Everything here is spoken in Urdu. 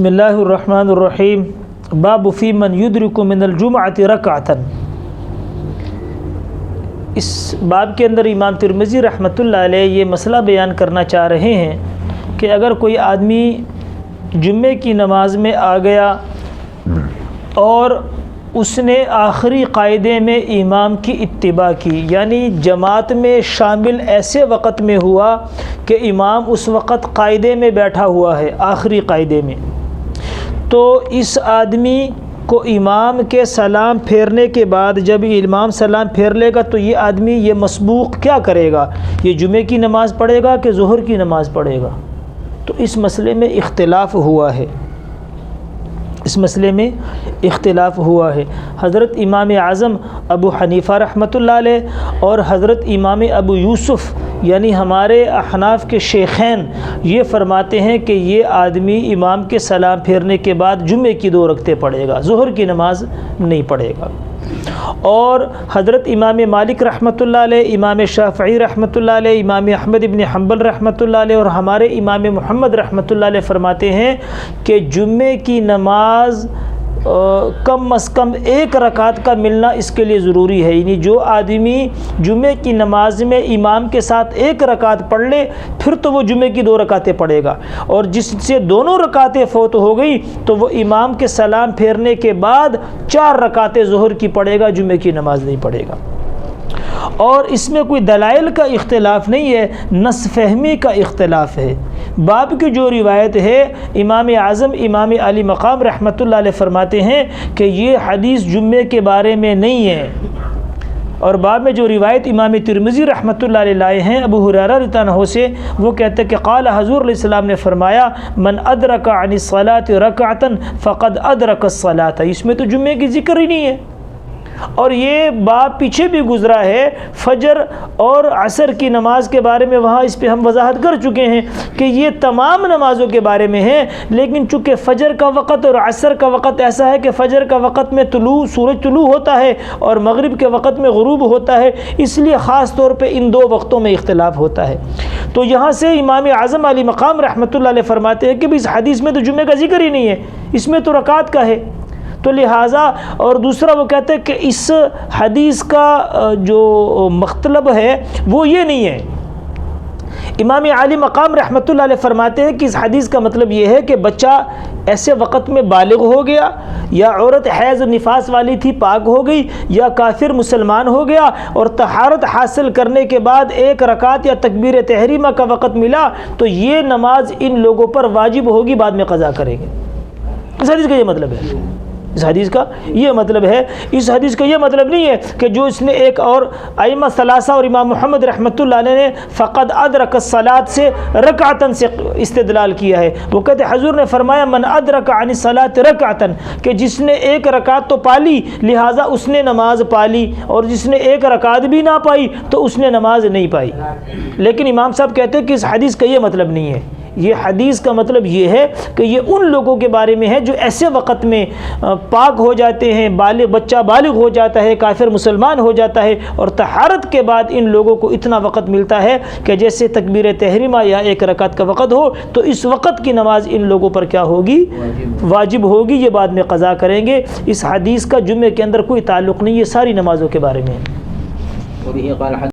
بسم اللہ الرحمن الرحیم باب فی من یدرک من الجمعۃ رکعۃ۔ اس باب کے اندر امام ترمذی رحمۃ اللہ علیہ یہ مسئلہ بیان کرنا چاہ رہے ہیں کہ اگر کوئی آدمی جمعے کی نماز میں آ گیا اور اس نے آخری قاعدے میں امام کی اتباع کی، یعنی جماعت میں شامل ایسے وقت میں ہوا کہ امام اس وقت قاعدے میں بیٹھا ہوا ہے، آخری قاعدے میں، تو اس آدمی کو امام کے سلام پھیرنے کے بعد جب امام سلام پھیر لے گا تو یہ آدمی یہ مسبوق کیا کرے گا؟ یہ جمعے کی نماز پڑھے گا کہ ظہر کی نماز پڑھے گا؟ تو اس مسئلے میں اختلاف ہوا ہے، اس مسئلے میں اختلاف ہوا ہے۔ حضرت امام اعظم ابو حنیفہ رحمۃ اللہ علیہ اور حضرت امام ابو یوسف یعنی ہمارے احناف کے شیخین یہ فرماتے ہیں کہ یہ آدمی امام کے سلام پھیرنے کے بعد جمعے کی 2 رکعتیں پڑھے گا، ظہر کی نماز نہیں پڑھے گا۔ اور حضرت امام مالک رحمۃ اللہ علیہ، امام شافعی رحمۃ اللہ علیہ، امام احمد ابن حنبل رحمۃ اللہ علیہ اور ہمارے امام محمد رحمۃ اللہ علیہ فرماتے ہیں کہ جمعے کی نماز کم از کم 1 رکعت کا ملنا اس کے لیے ضروری ہے، یعنی جو آدمی جمعے کی نماز میں امام کے ساتھ 1 رکعت پڑھ لے پھر تو وہ جمعے کی 2 رکعتیں پڑھے گا، اور جس سے دونوں رکعتیں فوت ہو گئی تو وہ امام کے سلام پھیرنے کے بعد 4 رکعتیں ظہر کی پڑھے گا، جمعے کی نماز نہیں پڑھے گا۔ اور اس میں کوئی دلائل کا اختلاف نہیں ہے، نص فہمی کا اختلاف ہے۔ باب کی جو روایت ہے امام اعظم امام علی مقام رحمۃ اللہ علیہ فرماتے ہیں کہ یہ حدیث جمعے کے بارے میں نہیں ہے، اور باب میں جو روایت امام ترمذی رحمۃ اللہ علیہ لائے ہیں ابو ہریرہ رضی اللہ عنہ سے، وہ کہتے ہیں کہ قال حضور علیہ السلام نے فرمایا من ادرک عن الصلاۃ رکعۃ فقد ادرک الصلاۃ، اس میں تو جمعے کی ذکر ہی نہیں ہے۔ اور یہ باب پیچھے بھی گزرا ہے فجر اور عصر کی نماز کے بارے میں، وہاں اس پہ ہم وضاحت کر چکے ہیں کہ یہ تمام نمازوں کے بارے میں ہے، لیکن چونکہ فجر کا وقت اور عصر کا وقت ایسا ہے کہ فجر کا وقت میں سورج طلوع ہوتا ہے اور مغرب کے وقت میں غروب ہوتا ہے، اس لیے خاص طور پہ ان 2 وقتوں میں اختلاف ہوتا ہے۔ تو یہاں سے امام اعظم علی مقام رحمۃ اللہ علیہ فرماتے ہیں کہ اس حدیث میں تو جمعے کا ذکر ہی نہیں ہے، اس میں تو رکعت کا ہے، تو لہٰذا اور دوسرا وہ کہتے ہیں کہ اس حدیث کا جو مطلب ہے وہ یہ نہیں ہے۔ امام علی مقام رحمۃ اللہ علیہ فرماتے ہیں کہ اس حدیث کا مطلب یہ ہے کہ بچہ ایسے وقت میں بالغ ہو گیا، یا عورت حیض و نفاس والی تھی پاک ہو گئی، یا کافر مسلمان ہو گیا اور طہارت حاصل کرنے کے بعد 1 رکعت یا تکبیر تحریمہ کا وقت ملا تو یہ نماز ان لوگوں پر واجب ہوگی، بعد میں قضا کریں گے۔ اس حدیث کا یہ مطلب ہے، اس حدیث کا یہ مطلب ہے۔ اس حدیث کا یہ مطلب نہیں ہے کہ جو اس نے ایک اور ائمہ ثلاثہ اور امام محمد رحمۃ اللہ علیہ نے فقد ادرک الصلاۃ سے رکعتن سے استدلال کیا ہے۔ وہ کہتے حضور نے فرمایا من ادرک عن الصلاۃ رکعتن، کہ جس نے 1 رکعت تو پالی لہٰذا اس نے نماز پالی، اور جس نے 1 رکعت بھی نہ پائی تو اس نے نماز نہیں پائی۔ لیکن امام صاحب کہتے ہیں کہ اس حدیث کا یہ مطلب نہیں ہے، یہ حدیث کا مطلب یہ ہے کہ یہ ان لوگوں کے بارے میں ہے جو ایسے وقت میں پاک ہو جاتے ہیں، بچہ بالغ ہو جاتا ہے، کافر مسلمان ہو جاتا ہے، اور طہارت کے بعد ان لوگوں کو اتنا وقت ملتا ہے کہ جیسے تکبیر تحریمہ یا 1 رکعت کا وقت ہو تو اس وقت کی نماز ان لوگوں پر کیا ہوگی؟ واجب ہوگی، یہ بعد میں قضا کریں گے۔ اس حدیث کا جمعے کے اندر کوئی تعلق نہیں، یہ ساری نمازوں کے بارے میں ہے۔